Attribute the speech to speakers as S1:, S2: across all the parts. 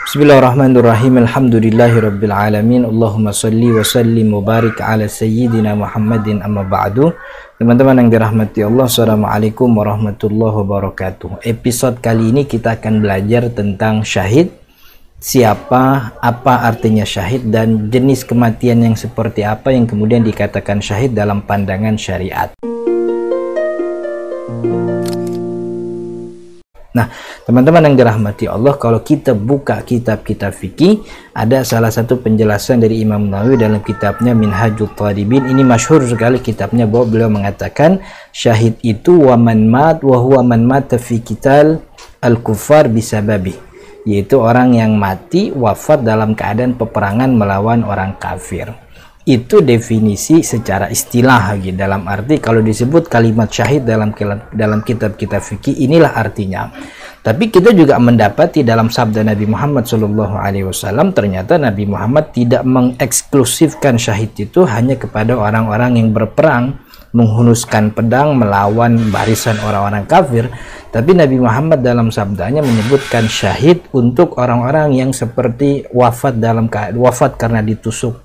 S1: Bismillahirrahmanirrahim. Alhamdulillahirabbil alamin. Allahumma shalli wa sallim wa barik ala sayyidina Muhammadin, amma ba'du. Teman-teman yang dirahmati Allah, assalamualaikum warahmatullahi wabarakatuh. Episode kali ini kita akan belajar tentang syahid. Siapa, apa artinya syahid, dan jenis kematian yang seperti apa yang kemudian dikatakan syahid dalam pandangan syariat. Nah, teman-teman yang dirahmati Allah, kalau kita buka kitab-kitab fikih, ada salah satu penjelasan dari Imam Nawawi dalam kitabnya Minhajul Talibin. Ini masyhur sekali kitabnya, bahwa beliau mengatakan syahid itu wa man huwa man mata fi qital al-kuffar bisababi, yaitu orang yang mati wafat dalam keadaan peperangan melawan orang kafir. Itu definisi secara istilah gitu. Dalam arti kalau disebut kalimat syahid dalam kitab-kitab fikih, inilah artinya. Tapi kita juga mendapati dalam sabda Nabi Muhammad SAW, ternyata Nabi Muhammad tidak mengeksklusifkan syahid itu hanya kepada orang-orang yang berperang, menghunuskan pedang melawan barisan orang-orang kafir. Tapi Nabi Muhammad dalam sabdanya menyebutkan syahid untuk orang-orang yang seperti wafat karena ditusuk,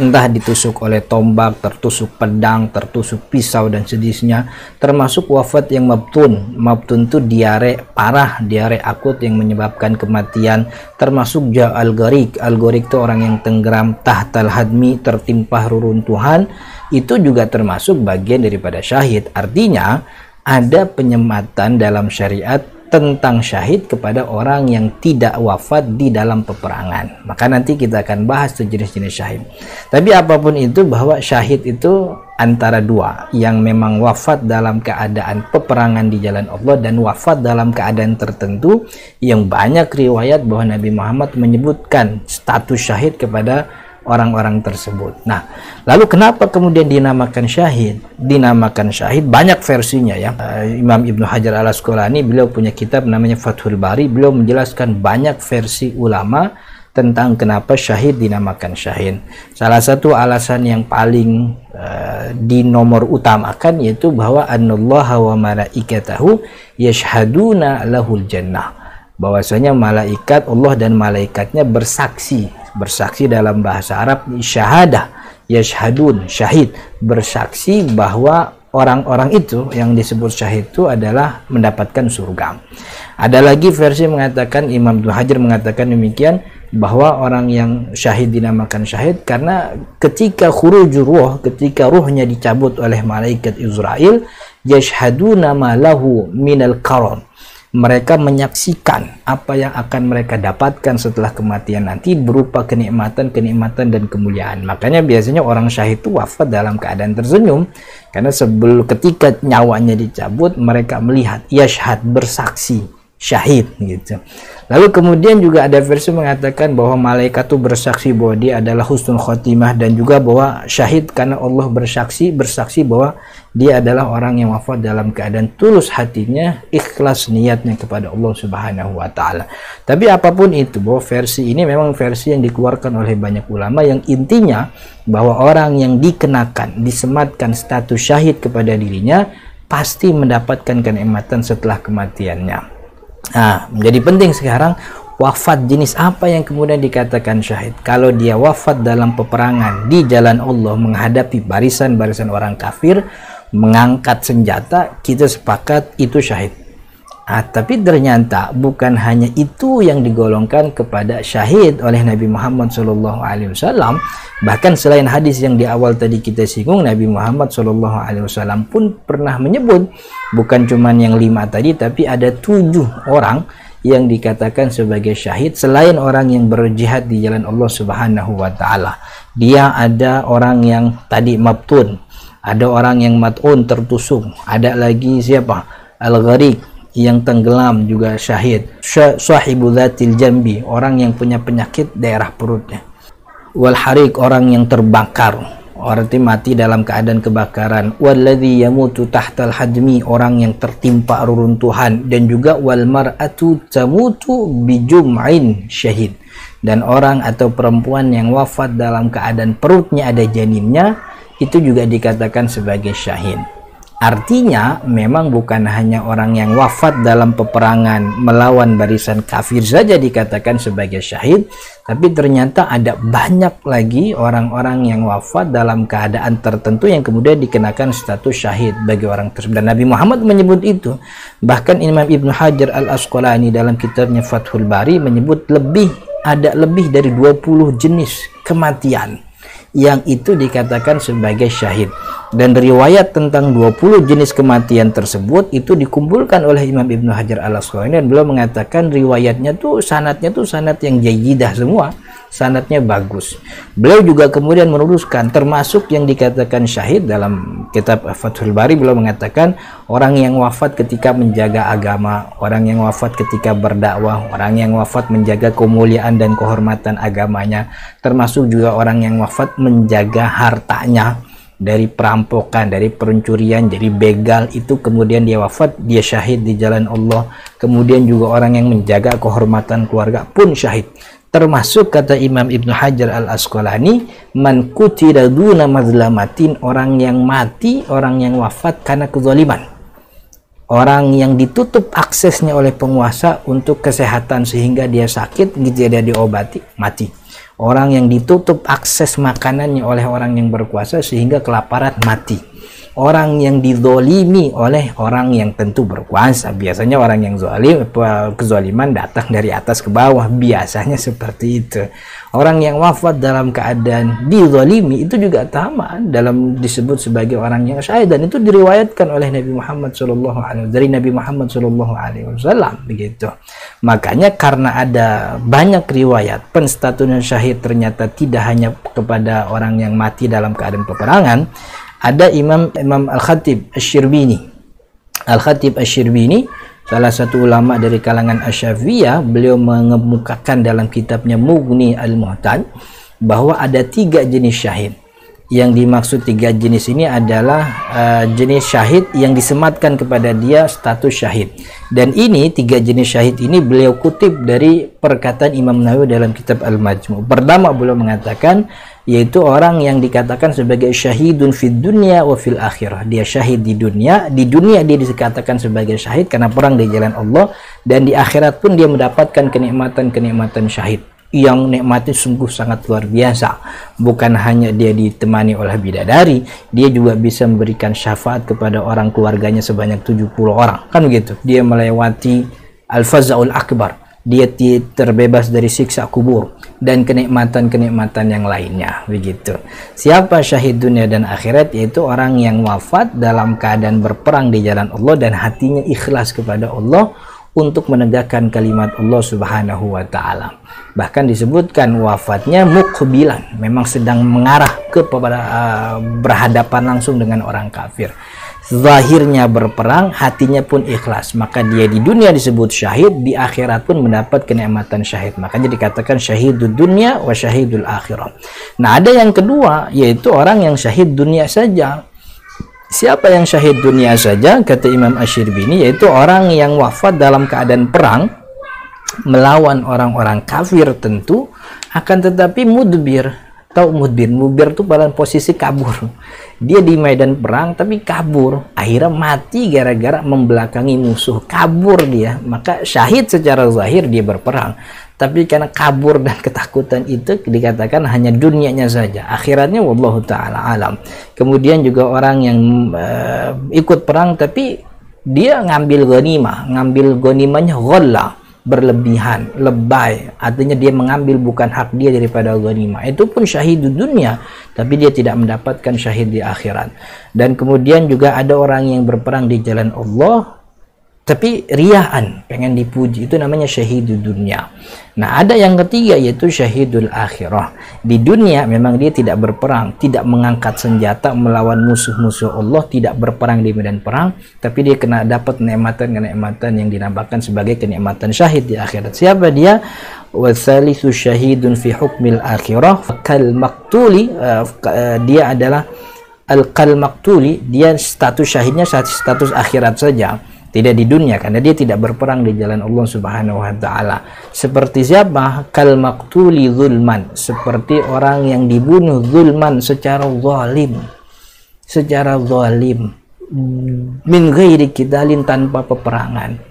S1: entah ditusuk oleh tombak, tertusuk pedang, tertusuk pisau dan sejenisnya, termasuk wafat yang mabtun. Mabtun itu diare parah, diare akut yang menyebabkan kematian, termasuk al-gharik. Al-gharik itu orang yang tenggelam, tahtal hadmi, tertimpa reruntuhan, itu juga termasuk bagian daripada syahid. Artinya ada penyematan dalam syariat tentang syahid kepada orang yang tidak wafat di dalam peperangan. Maka nanti kita akan bahas jenis-jenis syahid. Tapi apapun itu, bahwa syahid itu antara dua, yang memang wafat dalam keadaan peperangan di jalan Allah dan wafat dalam keadaan tertentu, yang banyak riwayat bahwa Nabi Muhammad menyebutkan status syahid kepada orang-orang tersebut. Nah, lalu kenapa kemudian dinamakan syahid? Dinamakan syahid banyak versinya ya. Imam Ibnu Hajar Al-Asqalani, beliau punya kitab namanya Fathul Bari, beliau menjelaskan banyak versi ulama tentang kenapa syahid dinamakan syahid. Salah satu alasan yang paling dinomor utamakan yaitu bahwa annallaha wa malaikatahu yashhaduna lahul jannah, bahwasanya malaikat Allah dan malaikatnya bersaksi dalam bahasa Arab syahadah, yashhadun, syahid, bersaksi bahwa orang-orang itu yang disebut syahid itu adalah mendapatkan surga. Ada lagi versi mengatakan, Imam Ibnu Hajar mengatakan demikian, bahwa orang yang syahid dinamakan syahid karena ketika khurujur ruh, ketika ruhnya dicabut oleh malaikat Israel, yashhaduna ma lahu minal karam, mereka menyaksikan apa yang akan mereka dapatkan setelah kematian nanti berupa kenikmatan dan kemuliaan. Makanya biasanya orang syahid itu wafat dalam keadaan tersenyum, karena ketika nyawanya dicabut, mereka melihat yashhad, bersaksi, syahid gitu. Lalu kemudian juga ada versi mengatakan bahwa malaikat itu bersaksi bahwa dia adalah husnul khotimah, dan juga bahwa syahid karena Allah bersaksi bahwa dia adalah orang yang wafat dalam keadaan tulus hatinya, ikhlas niatnya kepada Allah Subhanahu wa taala. Tapi apapun itu, bahwa versi ini memang versi yang dikeluarkan oleh banyak ulama, yang intinya bahwa orang yang disematkan status syahid kepada dirinya pasti mendapatkan kenikmatan setelah kematiannya. Nah, menjadi penting sekarang, wafat jenis apa yang kemudian dikatakan syahid. Kalau dia wafat dalam peperangan di jalan Allah, menghadapi barisan-barisan orang kafir, mengangkat senjata, kita sepakat itu syahid. Tapi ternyata bukan hanya itu yang digolongkan kepada syahid oleh Nabi Muhammad SAW. Bahkan selain hadis yang di awal tadi kita singgung, Nabi Muhammad SAW pun pernah menyebut bukan cuma yang 5 tadi, tapi ada 7 orang yang dikatakan sebagai syahid selain orang yang berjihad di jalan Allah Subhanahu wa taala. Dia ada orang yang tadi mabtun, ada orang yang mat'un, tertusuk, ada lagi siapa? Al-gharik, yang tenggelam, juga syahid. Sahibu dzatil jambi, orang yang punya penyakit daerah perutnya. Wal harik, orang yang terbakar, arti mati dalam keadaan kebakaran. Walladzi yamutu tahtal hadmi, orang yang tertimpa reruntuhan. Dan juga wal mar'atu tamutu bijum'in syahid, dan orang atau perempuan yang wafat dalam keadaan perutnya ada janinnya, itu juga dikatakan sebagai syahid. Artinya memang bukan hanya orang yang wafat dalam peperangan melawan barisan kafir saja dikatakan sebagai syahid, tapi ternyata ada banyak lagi orang-orang yang wafat dalam keadaan tertentu yang kemudian dikenakan status syahid bagi orang tersebut. Dan Nabi Muhammad menyebut itu. Bahkan Imam Ibnu Hajar Al-Asqalani dalam kitabnya Fathul Bari menyebut ada lebih dari 20 jenis kematian yang itu dikatakan sebagai syahid. Dan riwayat tentang 20 jenis kematian tersebut itu dikumpulkan oleh Imam Ibnu Hajar Al-Asqalani, dan beliau mengatakan riwayatnya tuh sanadnya tuh sanad yang jayyidah semua, sanadnya bagus. Beliau juga kemudian meluruskan termasuk yang dikatakan syahid dalam kitab Fathul Bari. Beliau mengatakan orang yang wafat ketika menjaga agama, orang yang wafat ketika berdakwah, orang yang wafat menjaga kemuliaan dan kehormatan agamanya, termasuk juga orang yang wafat menjaga hartanya dari perampokan, dari pencurian, dari begal, itu kemudian dia wafat, dia syahid di jalan Allah. Kemudian juga orang yang menjaga kehormatan keluarga pun syahid. Termasuk kata Imam Ibnu Hajar Al-Asqalani, man qutila duna mazlamatin, orang yang mati, orang yang wafat karena kezaliman. Orang yang ditutup aksesnya oleh penguasa untuk kesehatan sehingga dia sakit, dia diobati, mati. Orang yang ditutup akses makanannya oleh orang yang berkuasa sehingga kelaparan, mati. Orang yang dizolimi oleh orang yang tentu berkuasa. Biasanya orang yang zalim, kezaliman datang dari atas ke bawah, biasanya seperti itu. Orang yang wafat dalam keadaan dizolimi itu juga sama dalam disebut sebagai orang yang syahid, dan itu diriwayatkan oleh Nabi Muhammad SAW, dari Nabi Muhammad SAW begitu. Makanya karena ada banyak riwayat penstatusan syahid ternyata tidak hanya kepada orang yang mati dalam keadaan peperangan. Ada Imam Al-Khatib Asy-Syirbini. Al-Khatib Asy-Syirbini, salah satu ulama dari kalangan Asy-Syafi'iyah, beliau mengemukakan dalam kitabnya Mughni Al-Muhtaj bahwa ada 3 jenis syahid. Yang dimaksud 3 jenis ini adalah jenis syahid yang disematkan kepada dia status syahid. Dan ini 3 jenis syahid ini beliau kutip dari perkataan Imam Nawawi dalam kitab Al-Majmu'. Pertama beliau mengatakan, yaitu orang yang dikatakan sebagai syahidun fid dunya wa fil akhirah. Dia syahid di dunia dia dikatakan sebagai syahid karena perang di jalan Allah, dan di akhirat pun dia mendapatkan kenikmatan-kenikmatan syahid yang nikmatnya sungguh sangat luar biasa. Bukan hanya dia ditemani oleh bidadari, dia juga bisa memberikan syafaat kepada orang keluarganya sebanyak 70 orang, kan begitu. Dia melewati al-fazaul akbar, dia terbebas dari siksa kubur dan kenikmatan-kenikmatan yang lainnya begitu. Siapa syahid dunia dan akhirat? Yaitu orang yang wafat dalam keadaan berperang di jalan Allah dan hatinya ikhlas kepada Allah untuk menegakkan kalimat Allah Subhanahu wa taala. Bahkan disebutkan wafatnya muqbilan, memang sedang mengarah kepada berhadapan langsung dengan orang kafir. Zahirnya berperang, hatinya pun ikhlas, maka dia di dunia disebut syahid, di akhirat pun mendapat kenikmatan syahid. Makanya dikatakan syahidud dunya wa syahidul akhirah. Nah, ada yang kedua, yaitu orang yang syahid dunia saja. Siapa yang syahid dunia saja? Kata Imam Asy-Syirbini, yaitu orang yang wafat dalam keadaan perang melawan orang-orang kafir tentu, akan tetapi mudbir. Tahu mudbir itu pada posisi kabur. Dia di medan perang tapi kabur, akhirnya mati gara-gara membelakangi musuh, kabur dia. Maka syahid secara zahir dia berperang, tapi karena kabur dan ketakutan itu dikatakan hanya dunianya saja, akhiratnya wallahu taala alam. Kemudian juga orang yang ikut perang tapi dia ngambil ghanimahnya ghalla, berlebihan, lebay, artinya dia mengambil bukan hak dia daripada ghanimah, itu pun syahid di dunia, tapi dia tidak mendapatkan syahid di akhirat. Dan kemudian juga ada orang yang berperang di jalan Allah tapi riaan, pengen dipuji, itu namanya syahid di dunia. Nah, ada yang ketiga yaitu syahidul akhirah. Di dunia memang dia tidak berperang, tidak mengangkat senjata melawan musuh-musuh Allah, tidak berperang di medan perang, tapi dia kena dapat kenikmatan yang dinamakan sebagai kenikmatan syahid di akhirat. Siapa dia? Wasalisu syahidun fi hukmil akhirah kal maktuli, dia adalah al-kal maktuli, dia status syahidnya status akhirat saja, tidak di dunia, karena dia tidak berperang di jalan Allah Subhanahu wa taala. Seperti siapa? Kal maktuli zulman, seperti orang yang dibunuh zulman secara zalim. min ghairi qidalin, tanpa peperangan.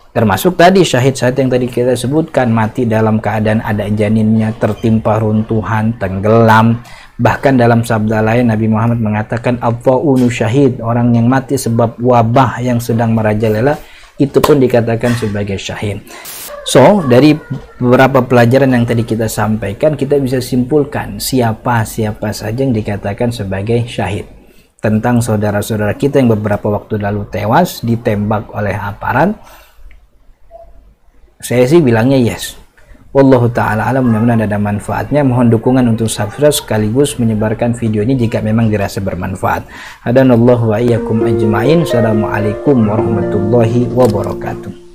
S1: Termasuk tadi syahid-syahid yang tadi kita sebutkan, mati dalam keadaan ada janinnya, tertimpa runtuhan, tenggelam. Bahkan dalam sabda lain Nabi Muhammad mengatakan at-ta'unu syahid, orang yang mati sebab wabah yang sedang merajalela itu pun dikatakan sebagai syahid. So, dari beberapa pelajaran yang tadi kita sampaikan, kita bisa simpulkan siapa saja yang dikatakan sebagai syahid. Tentang saudara-saudara kita yang beberapa waktu lalu tewas ditembak oleh aparat, saya sih bilangnya yes. Wallahu ta'ala alam, mudah-mudahan ada manfaatnya. Mohon dukungan untuk subscribe sekaligus menyebarkan video ini jika memang dirasa bermanfaat. Hadanallahu wa iyyakum ajma'in. Assalamualaikum warahmatullahi wabarakatuh.